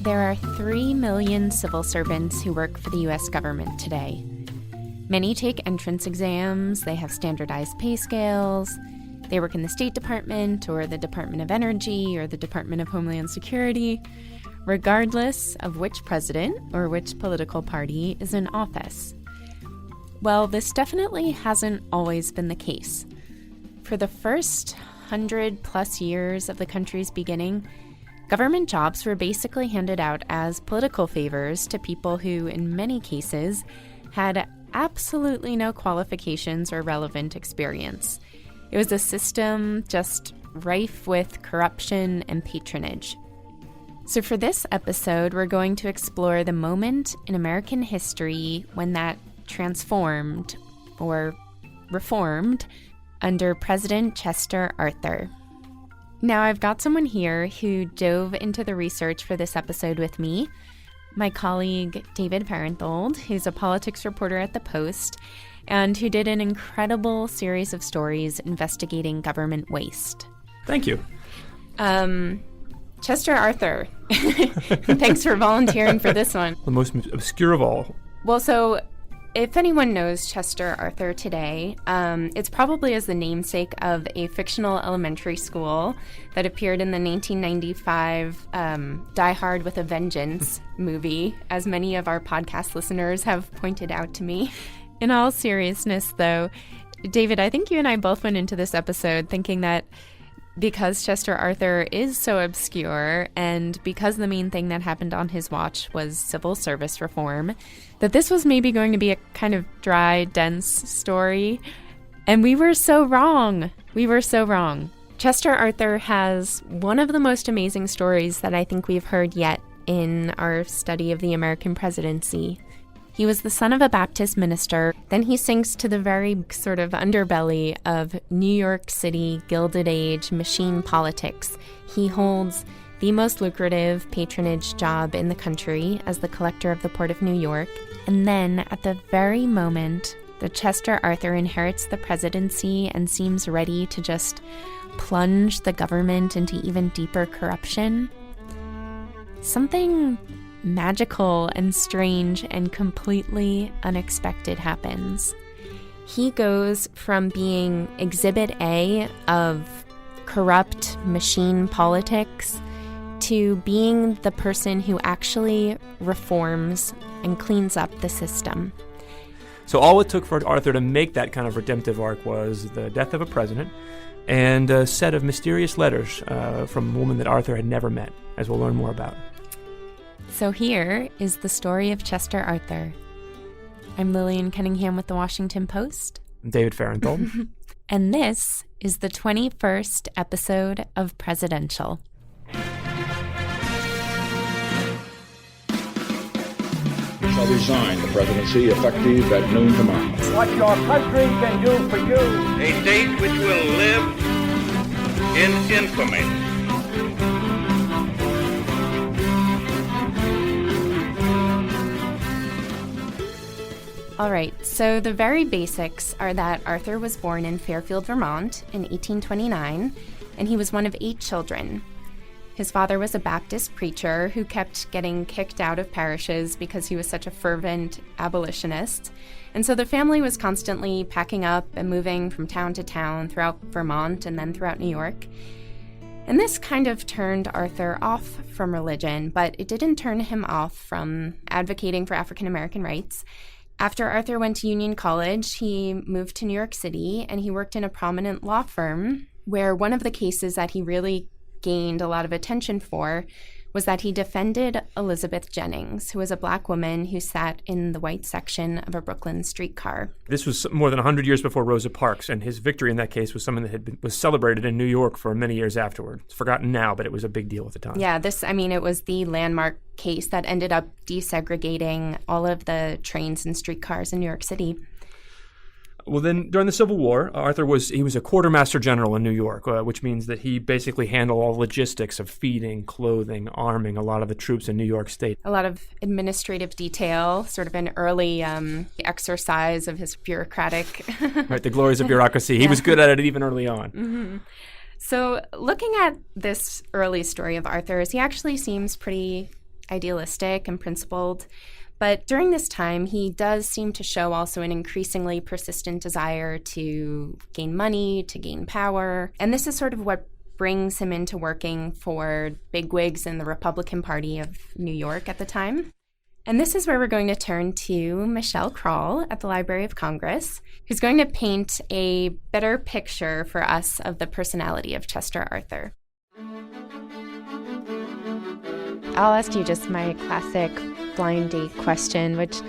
There are 3 million civil servants who work for the U.S. government today. Many take entrance exams, they have standardized pay scales, they work in the State Department or the Department of Energy or the Department of Homeland Security, regardless of which president or which political party is in office. Well, this definitely hasn't always been the case. For the first 100+ years of the country's beginning, government jobs were basically handed out as political favors to people who, in many cases, had absolutely no qualifications or relevant experience. It was a system just rife with corruption and patronage. So for this episode, we're going to explore the moment in American history when that transformed or reformed under President Chester Arthur. Now, I've got someone here who dove into the research for this episode with me, my colleague David Fahrenthold, who's a politics reporter at The Post, and who did an incredible series of stories investigating government waste. Thank you. Chester Arthur, thanks for volunteering for this one. The most obscure of all. Well, so if anyone knows Chester Arthur today, it's probably as the namesake of a fictional elementary school that appeared in the 1995 Die Hard with a Vengeance movie, as many of our podcast listeners have pointed out to me. In all seriousness, though, David, I think you and I both went into this episode thinking that because Chester Arthur is so obscure and because the main thing that happened on his watch was civil service reform, that this was maybe going to be a kind of dry, dense story. And we were so wrong. We were so wrong. Chester Arthur has one of the most amazing stories that I think we've heard yet in our study of the American presidency. He was the son of a Baptist minister. Then he sinks to the very sort of underbelly of New York City Gilded Age machine politics. He holds the most lucrative patronage job in the country as the collector of the Port of New York. And then at the very moment that Chester Arthur inherits the presidency and seems ready to just plunge the government into even deeper corruption, something magical and strange and completely unexpected happens. He goes from being Exhibit A of corrupt machine politics to being the person who actually reforms and cleans up the system. So all it took for Arthur to make that kind of redemptive arc was the death of a president and a set of mysterious letters from a woman that Arthur had never met, as we'll learn more about. So here is the story of Chester Arthur. I'm Lillian Cunningham with the Washington Post. I'm David Fahrenthold. And this is the 21st episode of Presidential. You shall resign the presidency effective at noon tomorrow. What your country can do for you. A state which will live in infamy. All right, so the very basics are that Arthur was born in Fairfield, Vermont in 1829, and he was one of 8 children. His father was a Baptist preacher who kept getting kicked out of parishes because he was such a fervent abolitionist. And so the family was constantly packing up and moving from town to town throughout Vermont and then throughout New York. And this kind of turned Arthur off from religion, but it didn't turn him off from advocating for African American rights. After Arthur went to Union College, he moved to New York City, and he worked in a prominent law firm where one of the cases that he really gained a lot of attention for was that he defended Elizabeth Jennings, who was a Black woman who sat in the white section of a Brooklyn streetcar. This was more than 100 years before Rosa Parks, and his victory in that case was something that was celebrated in New York for many years afterward. It's forgotten now, but it was a big deal at the time. Yeah, it was the landmark case that ended up desegregating all of the trains and streetcars in New York City. Well, then, during the Civil War, Arthur was a quartermaster general in New York, which means that he basically handled all logistics of feeding, clothing, arming a lot of the troops in New York State. A lot of administrative detail, sort of an early exercise of his bureaucratic... Right, the glories of bureaucracy. He was good at it even early on. Mm-hmm. So looking at this early story of Arthur's, he actually seems pretty idealistic and principled. But during this time, he does seem to show also an increasingly persistent desire to gain money, to gain power. And this is sort of what brings him into working for bigwigs in the Republican Party of New York at the time. And this is where we're going to turn to Michelle Kroll at the Library of Congress, who's going to paint a better picture for us of the personality of Chester Arthur. I'll ask you just my classic blind date question, which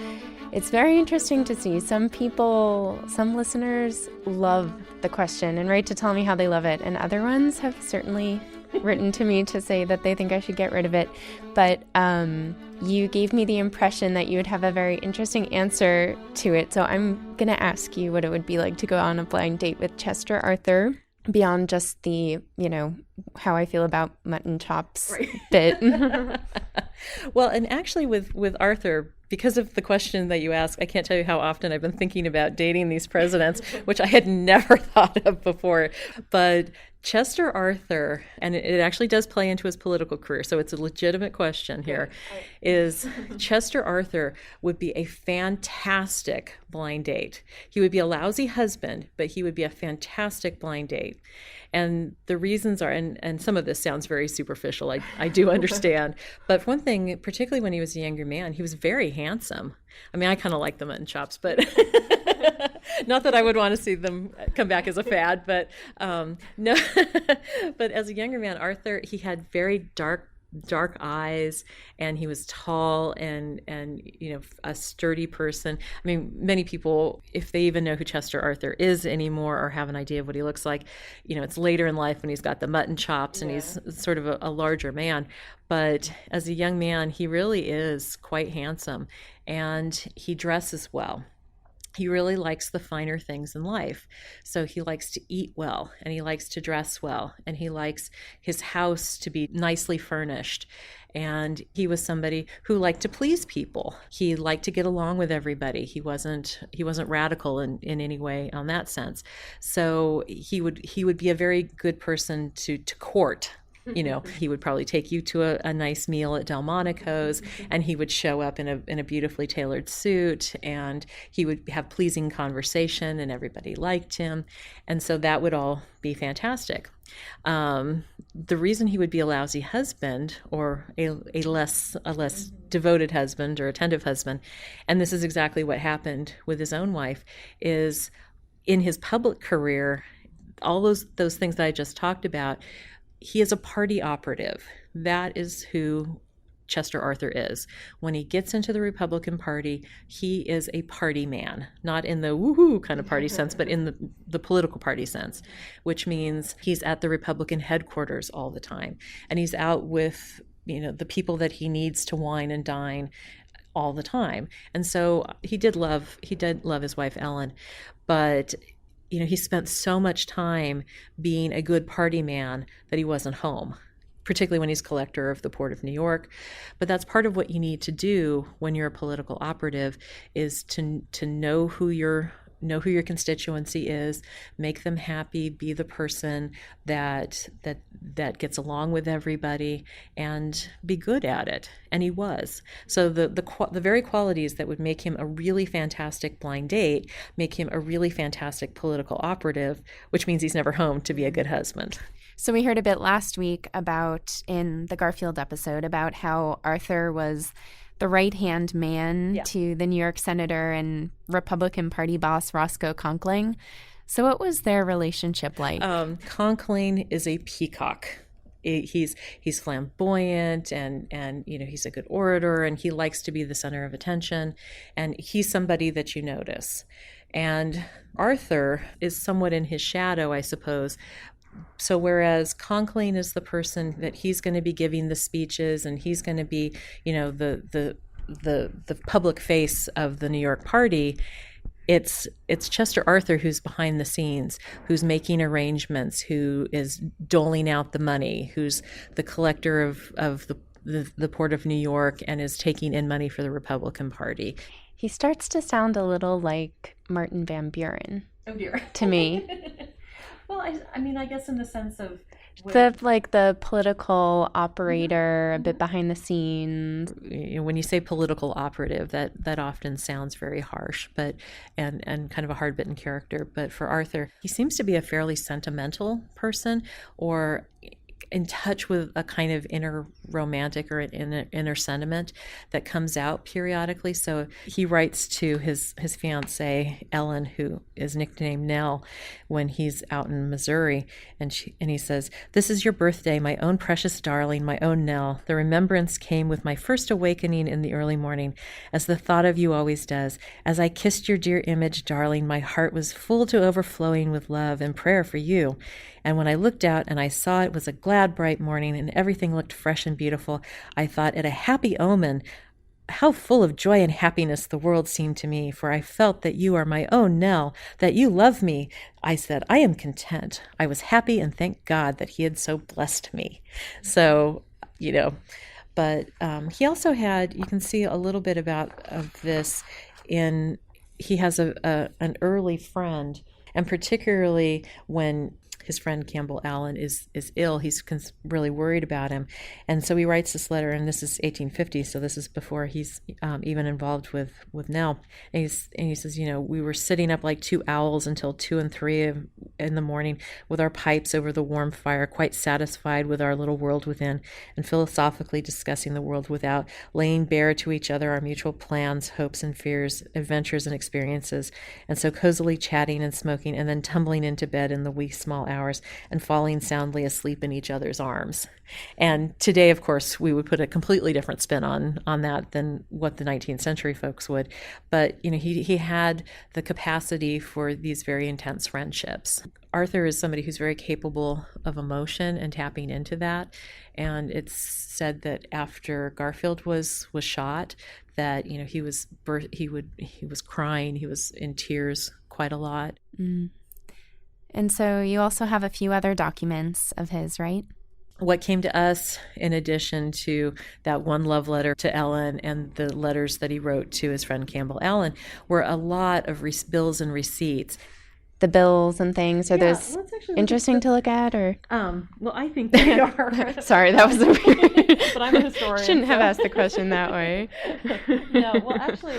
it's very interesting to see. Some listeners love the question and write to tell me how they love it, and other ones have certainly written to me to say that they think I should get rid of it. But you gave me the impression that you would have a very interesting answer to it, so I'm going to ask you what it would be like to go on a blind date with Chester Arthur, beyond just the, how I feel about mutton chops bit. Well, and actually with Arthur, because of the question that you asked, I can't tell you how often I've been thinking about dating these presidents, which I had never thought of before. But Chester Arthur, and it actually does play into his political career, so it's a legitimate question here, is Chester Arthur would be a fantastic blind date. He would be a lousy husband, but he would be a fantastic blind date. And the reasons are, and some of this sounds very superficial, I do understand. But for one thing, particularly when he was a younger man, he was very handsome. I mean, I kind of like the mutton chops, but not that I would want to see them come back as a fad, but no. But as a younger man, Arthur, he had very dark eyes, and he was tall and a sturdy person. I mean, many people, if they even know who Chester Arthur is anymore or have an idea of what he looks like, it's later in life when he's got the mutton chops and he's sort of a larger man. But as a young man, he really is quite handsome, and he dresses well. He really likes the finer things in life. So he likes to eat well, and he likes to dress well, and he likes his house to be nicely furnished. And he was somebody who liked to please people. He liked to get along with everybody. He wasn't radical in any way on that sense. So he would be a very good person to court. He would probably take you to a nice meal at Delmonico's, and he would show up in a beautifully tailored suit, and he would have pleasing conversation, and everybody liked him. And so that would all be fantastic. The reason he would be a lousy husband, or a less devoted husband or attentive husband, and this is exactly what happened with his own wife, is in his public career, all those things that I just talked about, he is a party operative. That is who Chester Arthur is. When he gets into the Republican Party, he is a party man, not in the woohoo kind of party sense, but in the political party sense, which means he's at the Republican headquarters all the time. And he's out with, the people that he needs to wine and dine all the time. And so he did love his wife, Ellen, but he spent so much time being a good party man that he wasn't home, particularly when he's collector of the Port of New York. But that's part of what you need to do when you're a political operative, is to know who your constituency is, make them happy, be the person that gets along with everybody, and be good at it. And he was. So the very qualities that would make him a really fantastic blind date make him a really fantastic political operative, which means he's never home to be a good husband. So we heard a bit last week in the Garfield episode about how Arthur was the right-hand man to the New York Senator and Republican Party boss Roscoe Conkling. So what was their relationship like? Conkling is a peacock. He's flamboyant and he's a good orator, and he likes to be the center of attention, and he's somebody that you notice. And Arthur is somewhat in his shadow, I suppose. So whereas Conkling is the person that he's going to be giving the speeches, and he's going to be, the public face of the New York Party, it's Chester Arthur who's behind the scenes, who's making arrangements, who is doling out the money, who's the collector of the Port of New York, and is taking in money for the Republican Party. He starts to sound a little like Martin Van Buren. Oh dear. To me. Well, I mean, I guess in the sense of The political operator, a bit behind the scenes. When you say political operative, that often sounds very harsh, but and kind of a hard-bitten character. But for Arthur, he seems to be a fairly sentimental person, or in touch with a kind of inner romantic or inner sentiment that comes out periodically. So he writes to his fiancée, Ellen, who is nicknamed Nell, when he's out in Missouri. And he says, "This is your birthday, my own precious darling, my own Nell. The remembrance came with my first awakening in the early morning, as the thought of you always does. As I kissed your dear image, darling, my heart was full to overflowing with love and prayer for you. And when I looked out and I saw it was a glad, bright morning and everything looked fresh and beautiful, I thought it a happy omen. How full of joy and happiness the world seemed to me, for I felt that you are my own Nell, that you love me. I said, I am content. I was happy and thank God that he had so blessed me." So, but he also had, you can see a little bit of this he has an early friend, and particularly when his friend Campbell Allen is ill, he's really worried about him. And so he writes this letter, and this is 1850, so this is before he's even involved with Nell. And he says, we were sitting up like two owls until 2 and 3 in the morning with our pipes over the warm fire, quite satisfied with our little world within, and philosophically discussing the world without, laying bare to each other our mutual plans, hopes and fears, adventures and experiences, and so cozily chatting and smoking, and then tumbling into bed in the wee small hours and falling soundly asleep in each other's arms. And today, of course, we would put a completely different spin on that than what the 19th century folks would. But, he had the capacity for these very intense friendships. Arthur is somebody who's very capable of emotion and tapping into that. And it's said that after Garfield was shot, that, he was crying, he was in tears quite a lot. Mm. And so you also have a few other documents of his, right? What came to us, in addition to that one love letter to Ellen and the letters that he wrote to his friend Campbell Allen, were a lot of bills and receipts. The bills and things, are those interesting to look at, or? Well, I think they are. Sorry, that was a weird... But I'm a historian. Shouldn't have asked the question that way. No, well, actually,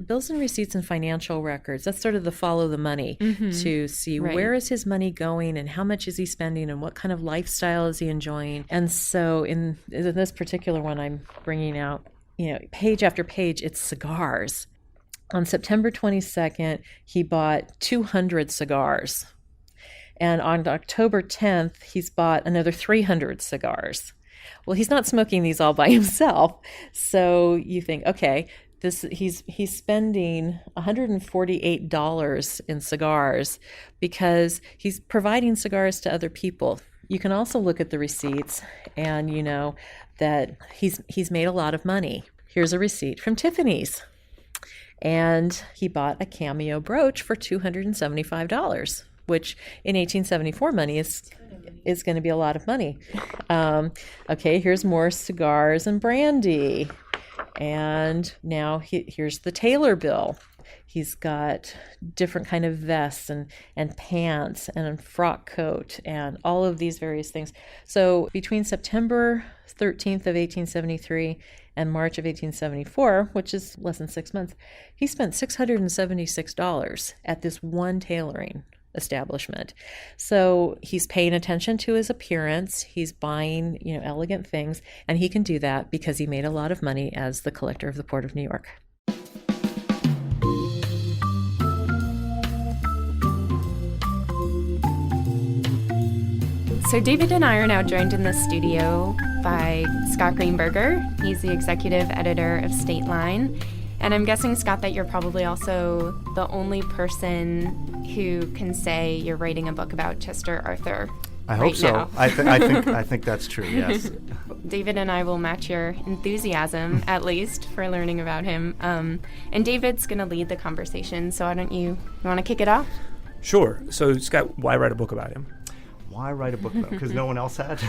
bills and receipts and financial records, that's sort of the follow the money, to see where is his money going and how much is he spending and what kind of lifestyle is he enjoying. And so in this particular one I'm bringing out, page after page, it's cigars. On September 22nd, he bought 200 cigars. And on October 10th, he's bought another 300 cigars. Well, he's not smoking these all by himself. So you think, okay, he's spending $148 in cigars because he's providing cigars to other people. You can also look at the receipts and you know that he's made a lot of money. Here's a receipt from Tiffany's. And he bought a cameo brooch for $275, which in 1874 money is going to be a lot of money. Okay, here's more cigars and brandy. And now here's the tailor bill. He's got different kind of vests and pants and a frock coat and all of these various things. So between September 13th of 1873 and March of 1874, which is less than 6 months, he spent $676 at this one tailoring establishment. So he's paying attention to his appearance. He's buying, elegant things, and he can do that because he made a lot of money as the collector of the Port of New York. So David and I are now joined in the studio by Scott Greenberger. He's the executive editor of Stateline. And I'm guessing, Scott, that you're probably also the only person who can say you're writing a book about Chester Arthur. I hope so. Now. I think that's true, yes. David and I will match your enthusiasm, at least, for learning about him. And David's going to lead the conversation, so why don't you want to kick it off? Sure. So, Scott, why write a book about him? Why write a book about? Because no one else had.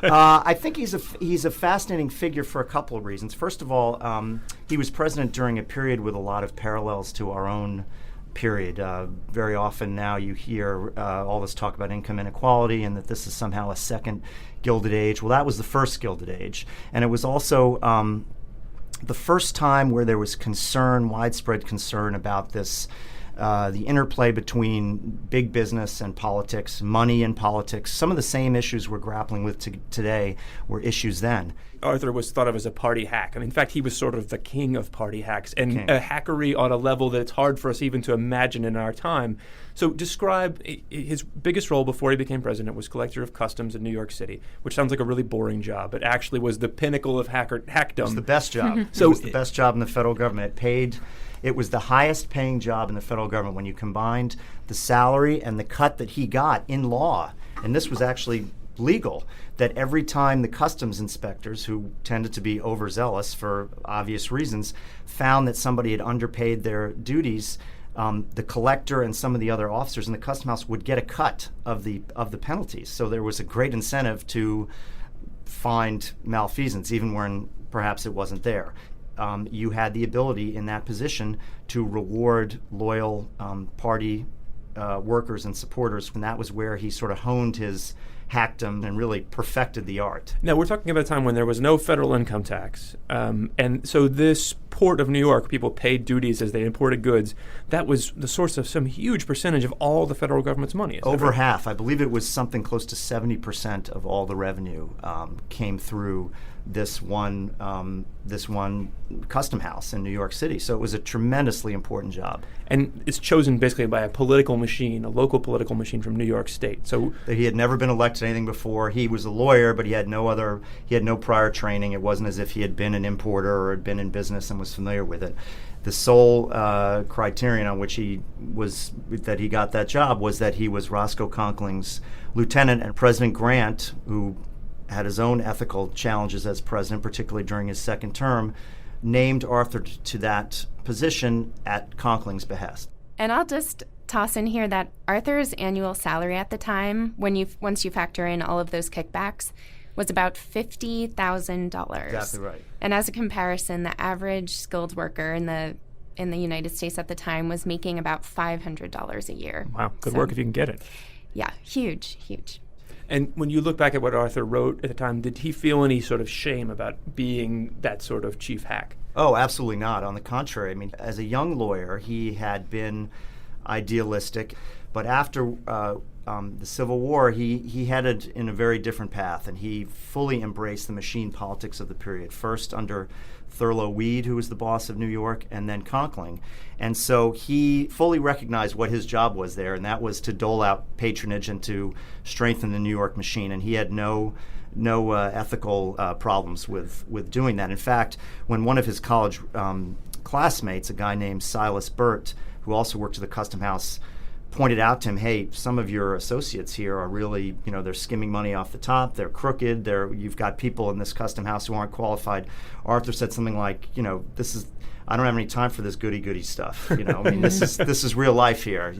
I think he's a fascinating figure for a couple of reasons. First of all, he was president during a period with a lot of parallels to our own period. Very often now you hear all this talk about income inequality and that this is somehow a second Gilded Age. Well, that was the first Gilded Age. And it was also the first time where there was concern, widespread concern about this, the interplay between big business and politics, money and politics. Some of the same issues we're grappling with today were issues then. Arthur was thought of as a party hack. I mean, in fact, he was sort of the king of party hacks, and a hackery on a level that it's hard for us even to imagine in our time. So describe his biggest role before he became president was collector of customs in New York City, which sounds like a really boring job, but actually was the pinnacle of hackdom. It was the best job. So it was the best job in the federal government. It was the highest paying job in the federal government when you combined the salary and the cut that he got in law. And this was actually legal, that every time the customs inspectors, who tended to be overzealous for obvious reasons, found that somebody had underpaid their duties, the collector and some of the other officers in the custom house would get a cut of the penalties. So there was a great incentive to find malfeasance, even when perhaps it wasn't there. You had the ability in that position to reward loyal party workers and supporters, and that was where he sort of honed his hackdom and really perfected the art. Now, we're talking about a time when there was no federal income tax. And so this port of New York, people paid duties as they imported goods. That was the source of some huge percentage of all the federal government's money. Over half. I believe it was something close to 70% of all the revenue came through this one custom house in New York City. So it was a tremendously important job. And it's chosen basically by a political machine, a local political machine from New York State. So he had never been elected to anything before. He was a lawyer, but he had no prior training. It wasn't as if he had been an importer or had been in business and was familiar with it. The sole criterion on which he got that job was that he was Roscoe Conkling's lieutenant, and President Grant, who had his own ethical challenges as president, particularly during his second term, named Arthur to that position at Conkling's behest. And I'll just toss in here that Arthur's annual salary at the time, once you factor in all of those kickbacks, was about $50,000. Exactly right. And as a comparison, the average skilled worker in the United States at the time was making about $500 a year. Wow, good work if you can get it. Yeah, huge, huge. And when you look back at what Arthur wrote at the time, did he feel any sort of shame about being that sort of chief hack? Oh, absolutely not. On the contrary, I mean, as a young lawyer, he had been idealistic, but after the Civil War, he headed in a very different path, and he fully embraced the machine politics of the period, first under Thurlow Weed, who was the boss of New York, and then Conkling. And so he fully recognized what his job was there, and that was to dole out patronage and to strengthen the New York machine, and he had no ethical problems with doing that. In fact, when one of his college classmates, a guy named Silas Burt, who also worked at the Custom House, pointed out to him, hey, some of your associates here are really, they're skimming money off the top, they're crooked, you've got people in this custom house who aren't qualified. Arthur said something like, I don't have any time for this goody-goody stuff. I mean, this is real life here,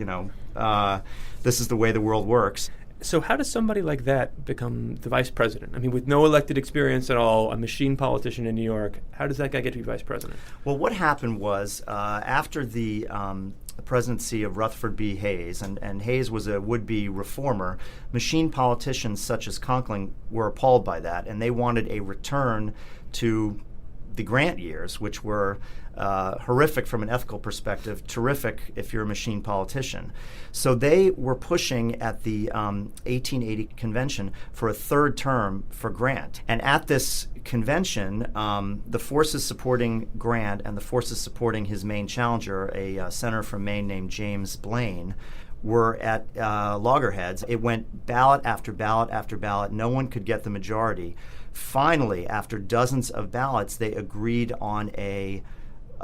this is the way the world works. So how does somebody like that become the vice president? I mean, with no elected experience at all, a machine politician in New York, how does that guy get to be vice president? Well, what happened was after the presidency of Rutherford B. Hayes, and Hayes was a would-be reformer, machine politicians such as Conkling were appalled by that, and they wanted a return to the Grant years, which were horrific from an ethical perspective, terrific if you're a machine politician. So they were pushing at the 1880 convention for a third term for Grant. And at this convention, the forces supporting Grant and the forces supporting his main challenger, a senator from Maine named James Blaine, were at loggerheads. It went ballot after ballot after ballot. No one could get the majority. Finally, after dozens of ballots, they agreed on a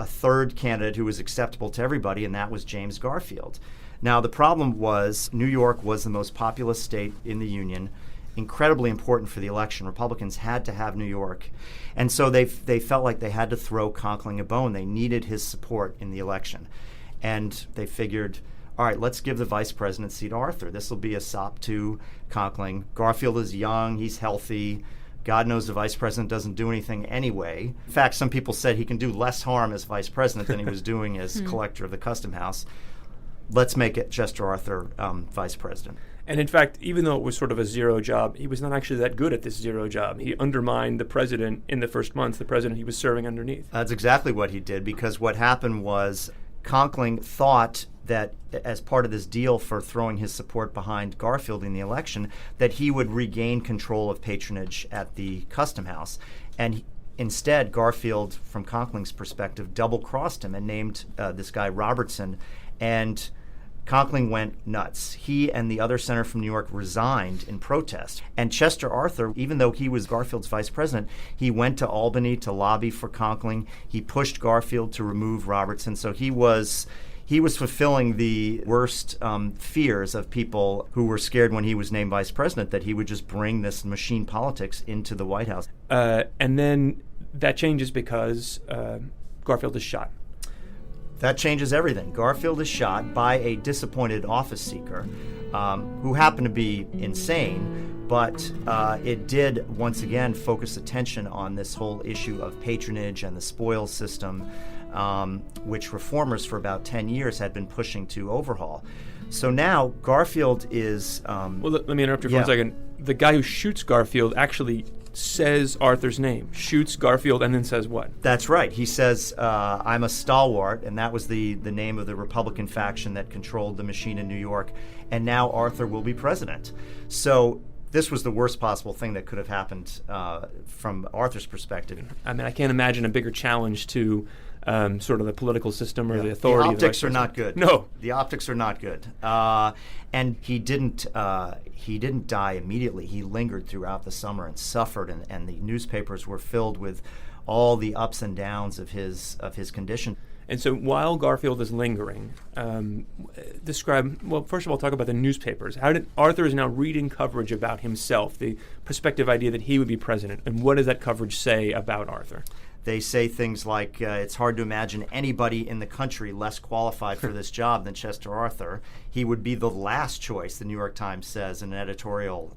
third candidate who was acceptable to everybody, and that was James Garfield. Now, the problem was New York was the most populous state in the Union, incredibly important for the election. Republicans had to have New York. And so they felt like they had to throw Conkling a bone. They needed his support in the election. And they figured, all right, let's give the vice presidency to Arthur. This will be a sop to Conkling. Garfield is young, he's healthy. God knows the vice president doesn't do anything anyway. In fact, some people said he can do less harm as vice president than he was doing as collector of the Custom House. let's make it Chester Arthur vice president. And in fact, even though it was sort of a zero job, he was not actually that good at this zero job. He undermined the president in the first months, the president he was serving underneath. That's exactly what he did, because what happened was Conkling thought that as part of this deal for throwing his support behind Garfield in the election, that he would regain control of patronage at the Custom House. And instead, Garfield, from Conkling's perspective, double-crossed him and named this guy Robertson. And Conkling went nuts. He and the other senator from New York resigned in protest. And Chester Arthur, even though he was Garfield's vice president, he went to Albany to lobby for Conkling. He pushed Garfield to remove Robertson. So he was fulfilling the worst fears of people who were scared when he was named vice president, that he would just bring this machine politics into the White House. And then that changes because Garfield is shot. That changes everything. Garfield is shot by a disappointed office seeker who happened to be insane, but it did once again focus attention on this whole issue of patronage and the spoils system, which reformers for about 10 years had been pushing to overhaul. So now Garfield is... well, let me interrupt you for 1 second. The guy who shoots Garfield actually says Arthur's name, shoots Garfield, and then says what? That's right. He says, I'm a stalwart, and that was the name of the Republican faction that controlled the machine in New York, and now Arthur will be president. So this was the worst possible thing that could have happened from Arthur's perspective. I mean, I can't imagine a bigger challenge to sort of the political system or the authority. The optics are not good. No. The optics are not good. And he didn't die immediately. He lingered throughout the summer and suffered, and the newspapers were filled with all the ups and downs of his condition. And so while Garfield is lingering, describe, well, first of all, talk about the newspapers. How did Arthur is now reading coverage about himself, the prospective idea that he would be president, and what does that coverage say about Arthur? They say things like, it's hard to imagine anybody in the country less qualified for this job than Chester Arthur. He would be the last choice, the New York Times says in an editorial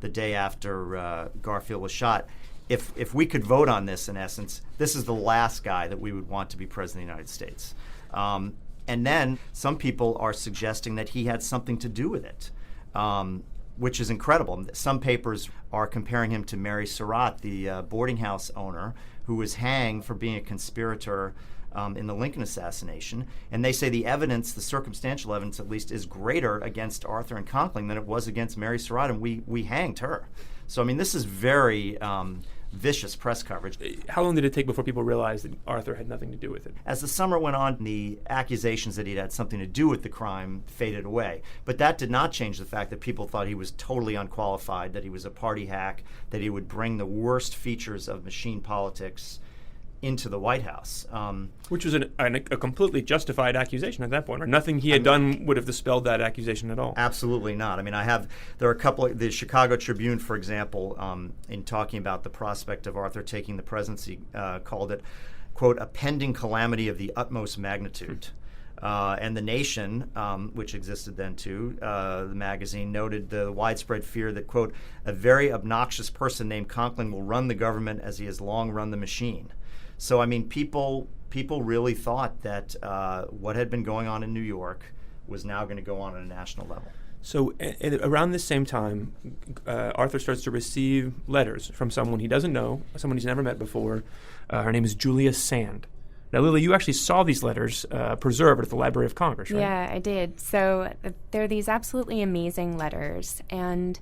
the day after Garfield was shot. If we could vote on this, in essence, this is the last guy that we would want to be president of the United States. And then some people are suggesting that he had something to do with it, which is incredible. Some papers are comparing him to Mary Surratt, the boarding house owner, who was hanged for being a conspirator in the Lincoln assassination. And they say the evidence, the circumstantial evidence at least, is greater against Arthur and Conkling than it was against Mary Surratt, and we hanged her. So, I mean, this is very vicious press coverage. How long did it take before people realized that Arthur had nothing to do with it? As the summer went on, the accusations that he'd had something to do with the crime faded away. But that did not change the fact that people thought he was totally unqualified, that he was a party hack, that he would bring the worst features of machine politics into the White House. Which was a completely justified accusation at that point. Or nothing he had done would have dispelled that accusation at all. Absolutely not. I mean, there are a couple of, the Chicago Tribune, for example, in talking about the prospect of Arthur taking the presidency, called it, quote, a pending calamity of the utmost magnitude. And The Nation, which existed then too, the magazine, noted the widespread fear that, quote, a very obnoxious person named Conkling will run the government as he has long run the machine. So, I mean, people really thought that what had been going on in New York was now going to go on at a national level. So around this same time, Arthur starts to receive letters from someone he doesn't know, someone he's never met before. Her name is Julia Sand. Now, Lily, you actually saw these letters preserved at the Library of Congress, right? Yeah, I did. So they're these absolutely amazing letters. And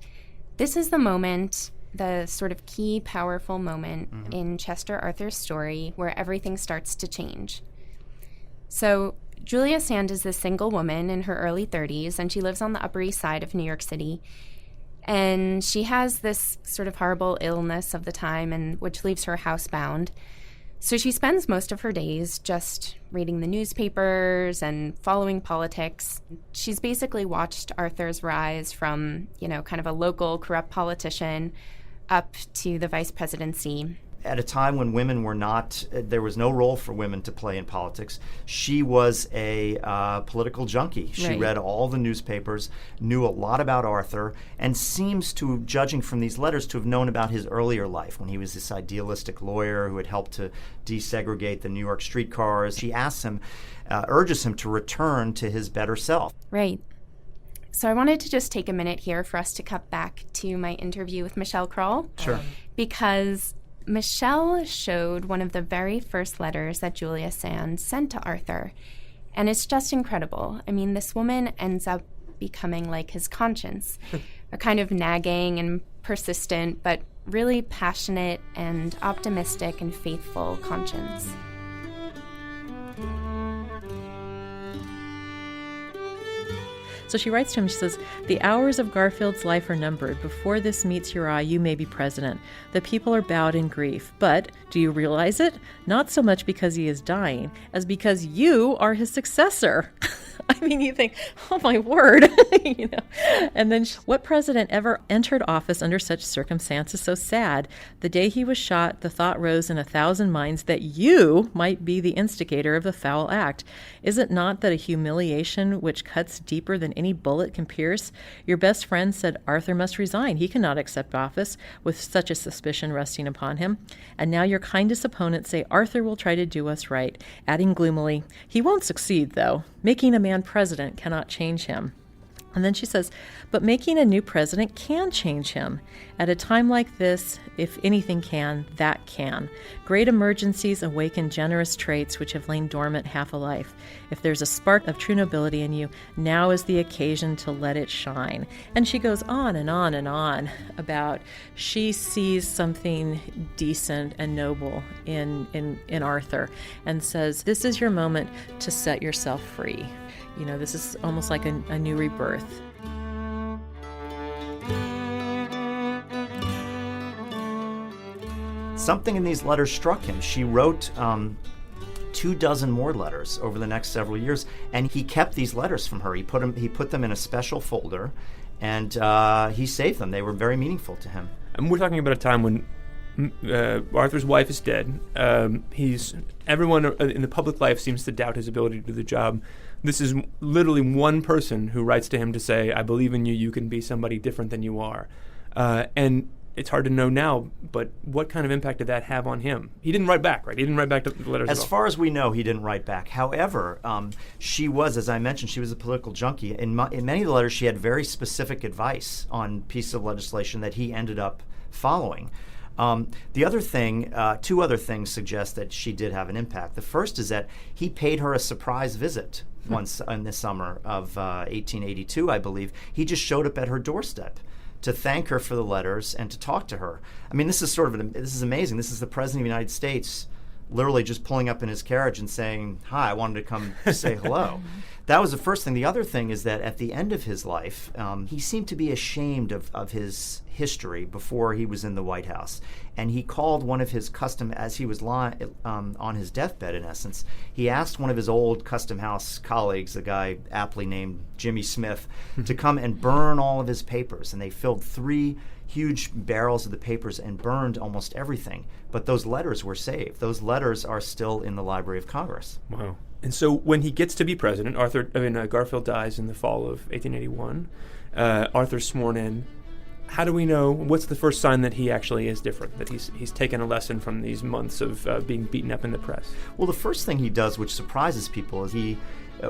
this is the moment, the sort of key, powerful moment in Chester Arthur's story where everything starts to change. So Julia Sand is this single woman in her early 30s, and she lives on the Upper East Side of New York City. And she has this sort of horrible illness of the time, and which leaves her housebound. So she spends most of her days just reading the newspapers and following politics. She's basically watched Arthur's rise from, kind of a local corrupt politician up to the vice presidency. at a time when women were not, there was no role for women to play in politics. She was a political junkie. She read all the newspapers, knew a lot about Arthur, and seems to, judging from these letters, to have known about his earlier life when he was this idealistic lawyer who had helped to desegregate the New York streetcars. She asks him, urges him to return to his better self. Right. So I wanted to just take a minute here for us to cut back to my interview with Michelle Kroll. Sure. Because Michelle showed one of the very first letters that Julius Sand sent to Arthur. And it's just incredible. I mean, this woman ends up becoming like his conscience, a kind of nagging and persistent, but really passionate and optimistic and faithful conscience. So she writes to him, she says, "The hours of Garfield's life are numbered. Before this meets your eye, you may be president. The people are bowed in grief. But do you realize it? Not so much because he is dying, as because you are his successor." I mean, you think, oh my word, you know. And then, what president ever entered office under such circumstances so sad? The day he was shot, the thought rose in 1,000 minds that you might be the instigator of the foul act. Is it not that a humiliation which cuts deeper than any bullet can pierce? Your best friend said Arthur must resign. He cannot accept office with such a suspicion resting upon him. And now your kindest opponents say Arthur will try to do us right, adding gloomily, he won't succeed, though. Making a man president cannot change him. And then she says, but making a new president can change him. At a time like this, if anything can, that can. Great emergencies awaken generous traits which have lain dormant half a life. If there's a spark of true nobility in you, now is the occasion to let it shine. And she goes on and on and on about she sees something decent and noble in Arthur and says, this is your moment to set yourself free. You know, this is almost like a new rebirth. Something in these letters struck him. She wrote 24 more letters over the next several years, and he kept these letters from her. He put them in a special folder, and he saved them. They were very meaningful to him. And we're talking about a time when Arthur's wife is dead. Everyone in the public life seems to doubt his ability to do the job. This is literally one person who writes to him to say, I believe in you, you can be somebody different than you are. And it's hard to know now, but what kind of impact did that have on him? He didn't write back, right? He didn't write back to the letters at all. As far as we know, he didn't write back. However, she was, as I mentioned, she was a political junkie. In many of the letters, she had very specific advice on pieces of legislation that he ended up following. The other thing, two other things suggest that she did have an impact. The first is that he paid her a surprise visit once in the summer of 1882, I believe. He just showed up at her doorstep to thank her for the letters and to talk to her. I mean, this is this is amazing. This is the President of the United States literally just pulling up in his carriage and saying, hi, I wanted to come say hello. That was the first thing. The other thing is that at the end of his life, he seemed to be ashamed of his history before he was in the White House. And he called one of his as he was on his deathbed, in essence, he asked one of his old Custom House colleagues, a guy aptly named Jimmy Smith, to come and burn all of his papers. And they filled 3 huge barrels of the papers and burned almost everything. But those letters were saved. Those letters are still in the Library of Congress. Wow. And so when he gets to be president, Garfield dies in the fall of 1881. Arthur's sworn in. How do we know, what's the first sign that he actually is different, that he's taken a lesson from these months of being beaten up in the press? Well, the first thing he does, which surprises people, is he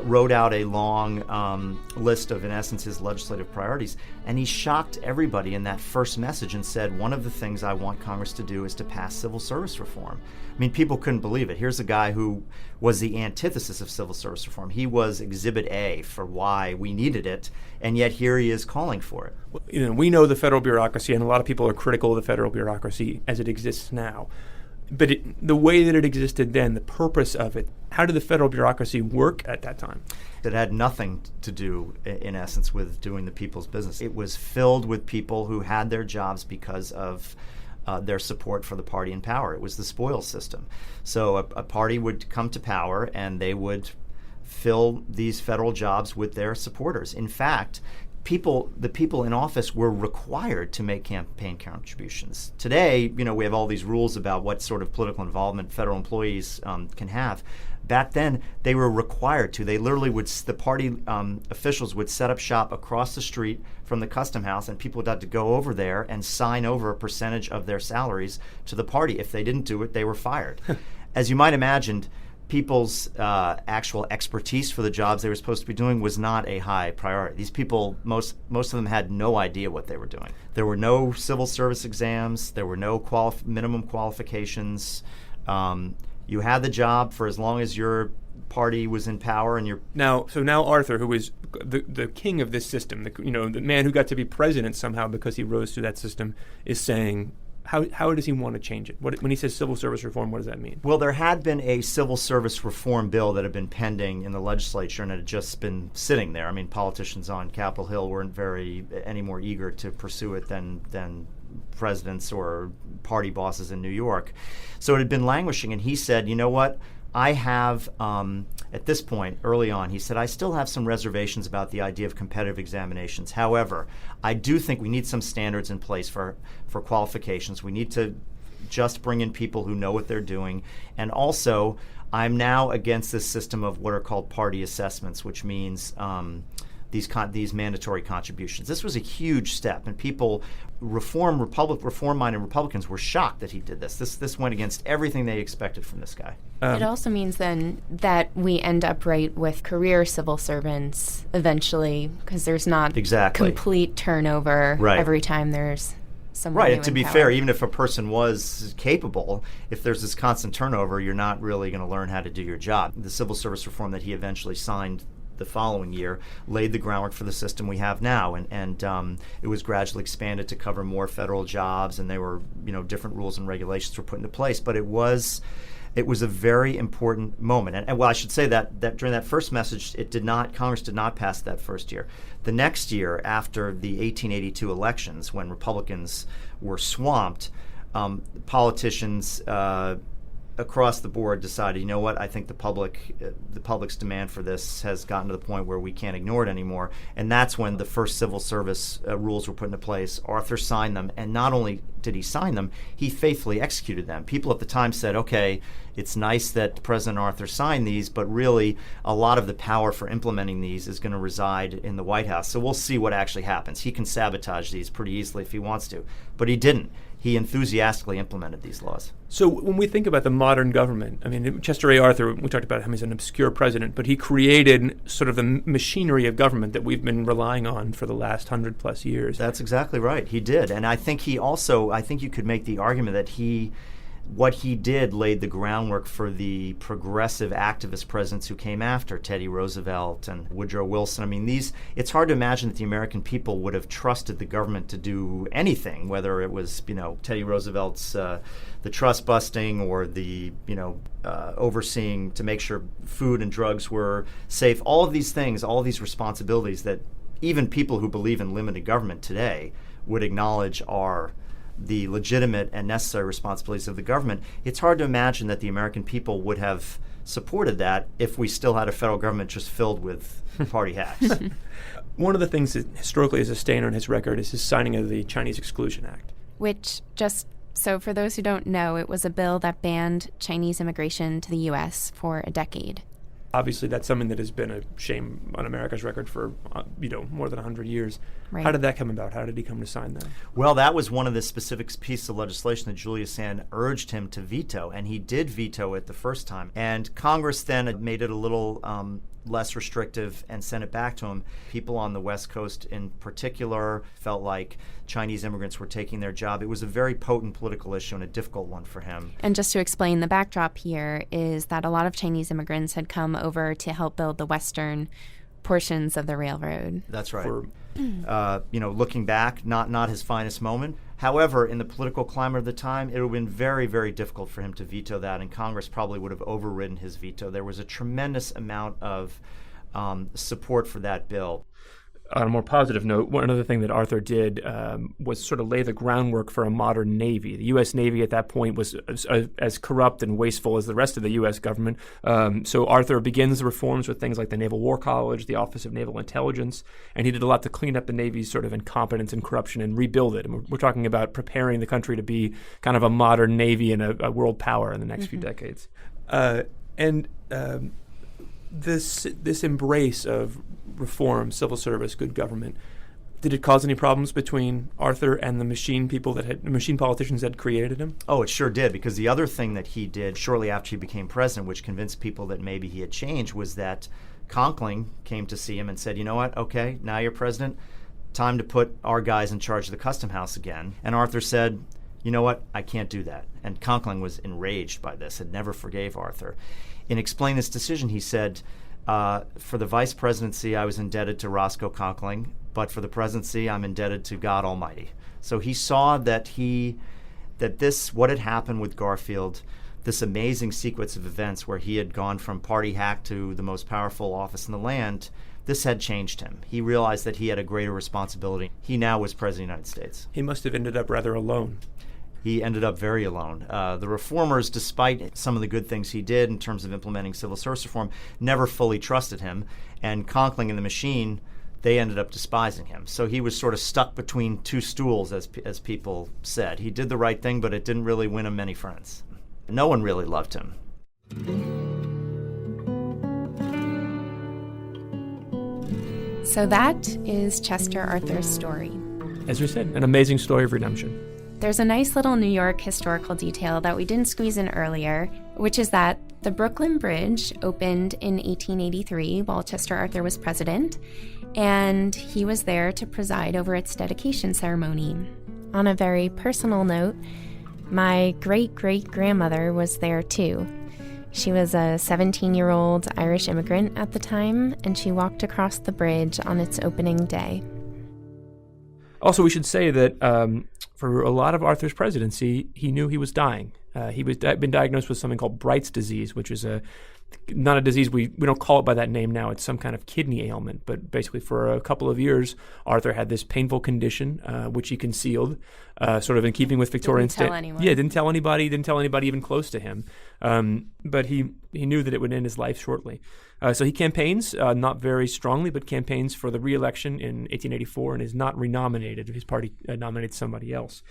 wrote out a long list of, in essence, his legislative priorities, and he shocked everybody in that first message and said, one of the things I want Congress to do is to pass civil service reform. I mean, people couldn't believe it. Here's a guy who was the antithesis of civil service reform. He was Exhibit A for why we needed it, and yet here he is calling for it. Well, we know the federal bureaucracy, and a lot of people are critical of the federal bureaucracy as it exists now. But the way that it existed then, the purpose of it, how did the federal bureaucracy work at that time? It had nothing to do, in essence, with doing the people's business. It was filled with people who had their jobs because of their support for the party in power. It was the spoils system. So a party would come to power and they would fill these federal jobs with their supporters. In fact, the people in office were required to make campaign contributions. Today, we have all these rules about what sort of political involvement federal employees can have. Back then, they were required to. They literally the party officials would set up shop across the street from the custom house, and people would have to go over there and sign over a percentage of their salaries to the party. If they didn't do it, they were fired. As you might imagine, people's actual expertise for the jobs they were supposed to be doing was not a high priority. These people, most of them had no idea what they were doing. There were no civil service exams. There were no minimum qualifications. You had the job for as long as your party was in power, and now Arthur, who is the king of this system, the man who got to be president somehow because he rose through that system, is saying, how does he want to change it? When he says civil service reform, what does that mean? Well, there had been a civil service reform bill that had been pending in the legislature, and it had just been sitting there. I mean, politicians on Capitol Hill weren't any more eager to pursue it than presidents or party bosses in New York. So it had been languishing, and he said, you know what? I have, at this point, early on, he said, I still have some reservations about the idea of competitive examinations. However, I do think we need some standards in place for qualifications. We need to just bring in people who know what they're doing. And also, I'm now against this system of what are called party assessments, which means these mandatory contributions. This was a huge step, and people, reform-minded Republicans were shocked that he did this. This went against everything they expected from this guy. It also means then that we end up with career civil servants eventually, because there's not complete turnover every time there's someone right. new And to in be power. fair, even if a person was capable, if there's this constant turnover, you're not really going to learn how to do your job. The civil service reform that he eventually signed the following year laid the groundwork for the system we have now, and it was gradually expanded to cover more federal jobs, and there were different rules and regulations were put into place. But it was a very important moment, and well, I should say that during that first message, Congress did not pass that first year. The next year, after the 1882 elections, when Republicans were swamped, politicians across the board decided, you know what, I think the public's demand for this has gotten to the point where we can't ignore it anymore. And that's when the first civil service rules were put into place. Arthur signed them, and not only did he sign them, he faithfully executed them. People at the time said, okay, it's nice that President Arthur signed these, but really a lot of the power for implementing these is going to reside in the White House. So we'll see what actually happens. He can sabotage these pretty easily if he wants to, but he didn't. He enthusiastically implemented these laws. So when we think about the modern government, I mean, Chester A. Arthur, we talked about him as an obscure president, but he created sort of the machinery of government that we've been relying on for the last 100+ years. That's exactly right. He did. And I think you could make the argument that what he did laid the groundwork for the progressive activist presidents who came after, Teddy Roosevelt and Woodrow Wilson. I mean, it's hard to imagine that the American people would have trusted the government to do anything, whether it was, Teddy Roosevelt's the trust busting or the, overseeing to make sure food and drugs were safe. All of these things, all of these responsibilities that even people who believe in limited government today would acknowledge are the legitimate and necessary responsibilities of the government. It's hard to imagine that the American people would have supported that if we still had a federal government just filled with party hacks. One of the things that historically is a stain on his record is his signing of the Chinese Exclusion Act. Which, just so for those who don't know, it was a bill that banned Chinese immigration to the U.S. for a decade. Obviously, that's something that has been a shame on America's record for, more than 100 years. Right. How did that come about? How did he come to sign that? Well, that was one of the specific pieces of legislation that Julius Arthur urged him to veto, and he did veto it the first time. And Congress then had made it a little less restrictive and sent it back to him. People on the West Coast in particular felt like Chinese immigrants were taking their job. It was a very potent political issue and a difficult one for him. And just to explain, the backdrop here is that a lot of Chinese immigrants had come over to help build the western portions of the railroad. That's right. Looking back, not his finest moment. However, in the political climate of the time, it would have been very, very difficult for him to veto that, and Congress probably would have overridden his veto. There was a tremendous amount of support for that bill. on a more positive note, one other thing that Arthur did was sort of lay the groundwork for a modern Navy. The U.S. Navy at that point was as corrupt and wasteful as the rest of the U.S. government. So Arthur begins the reforms with things like the Naval War College, the Office of Naval Intelligence, and he did a lot to clean up the Navy's sort of incompetence and corruption and rebuild it. And we're talking about preparing the country to be kind of a modern Navy and a world power in the next few decades. This embrace of reform, civil service, good government, did it cause any problems between Arthur and the machine politicians that created him? Oh, it sure did, because the other thing that he did shortly after he became president, which convinced people that maybe he had changed, was that Conkling came to see him and said, you know what, okay, now you're president, time to put our guys in charge of the Custom House again. And Arthur said, you know what, I can't do that. And Conkling was enraged by this and never forgave Arthur. In explaining this decision, he said, for the vice presidency, I was indebted to Roscoe Conkling, but for the presidency, I'm indebted to God Almighty. So he saw that what had happened with Garfield, this amazing sequence of events where he had gone from party hack to the most powerful office in the land, this had changed him. He realized that he had a greater responsibility. He now was president of the United States. He must have ended up rather alone. He ended up very alone. The reformers, despite some of the good things he did in terms of implementing civil service reform, never fully trusted him. And Conkling and the machine, they ended up despising him. So he was sort of stuck between two stools, as people said. He did the right thing, but it didn't really win him many friends. No one really loved him. So that is Chester Arthur's story. As we said, an amazing story of redemption. There's a nice little New York historical detail that we didn't squeeze in earlier, which is that the Brooklyn Bridge opened in 1883 while Chester Arthur was president, and he was there to preside over its dedication ceremony. On a very personal note, my great-great-grandmother was there too. She was a 17-year-old Irish immigrant at the time, and she walked across the bridge on its opening day. Also, we should say that for a lot of Arthur's presidency, he knew he was dying. He was been diagnosed with something called Bright's disease, which is not a disease, we don't call it by that name now. It's some kind of kidney ailment. But basically for a couple of years, Arthur had this painful condition, which he concealed, sort of in keeping with Victorian Didn't tell anyone. Yeah, didn't tell anybody even close to him. But he knew that it would end his life shortly. So he campaigns, not very strongly, but campaigns for the re-election in 1884 and is not renominated. His party nominates somebody else.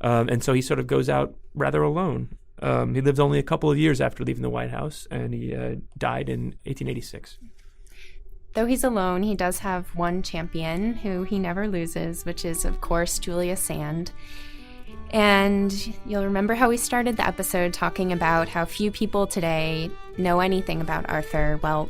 And so he sort of goes out rather alone. He lived only a couple of years after leaving the White House, and he died in 1886. Though he's alone, he does have one champion who he never loses, which is, of course, Julia Sand. And you'll remember how we started the episode talking about how few people today know anything about Arthur. Well,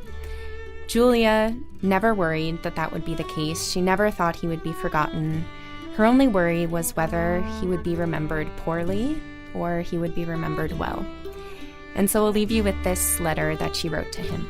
Julia never worried that would be the case. She never thought he would be forgotten. Her only worry was whether he would be remembered poorly or he would be remembered well. And so we'll leave you with this letter that she wrote to him.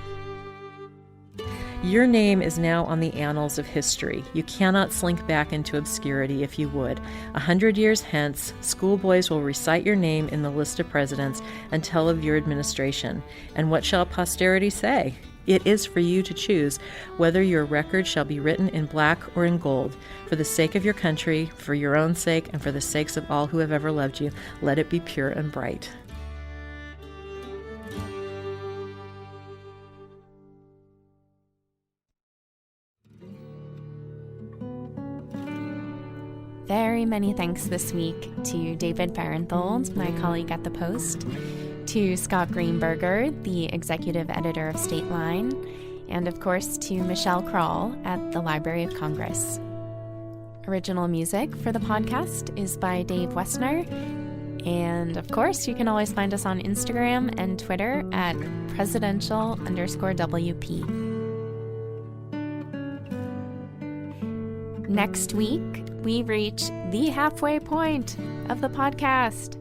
Your name is now on the annals of history. You cannot slink back into obscurity if you would. 100 years hence, schoolboys will recite your name in the list of presidents and tell of your administration. And what shall posterity say? It is for you to choose whether your record shall be written in black or in gold. For the sake of your country, for your own sake, and for the sakes of all who have ever loved you, let it be pure and bright. Very many thanks this week to David Fahrenthold, my colleague at the Post, to Scott Greenberger, the executive editor of Stateline, and of course to Michelle Kroll at the Library of Congress. Original music for the podcast is by Dave Wessner, and of course you can always find us on Instagram and Twitter at presidential_WP. Next week, we reach the halfway point of the podcast.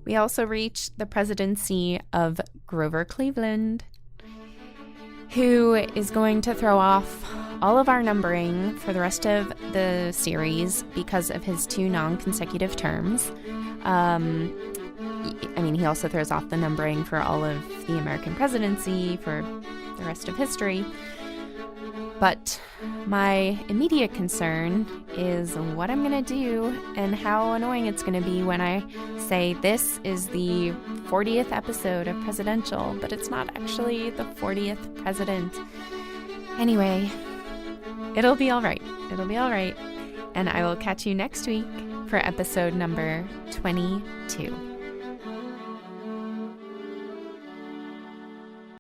We also reach the presidency of Grover Cleveland, who is going to throw off all of our numbering for the rest of the series because of his 2 non-consecutive terms. He also throws off the numbering for all of the American presidency for the rest of history. But my immediate concern is what I'm going to do and how annoying it's going to be when I say this is the 40th episode of Presidential, but it's not actually the 40th president. Anyway, it'll be all right. It'll be all right. And I will catch you next week for episode number 22.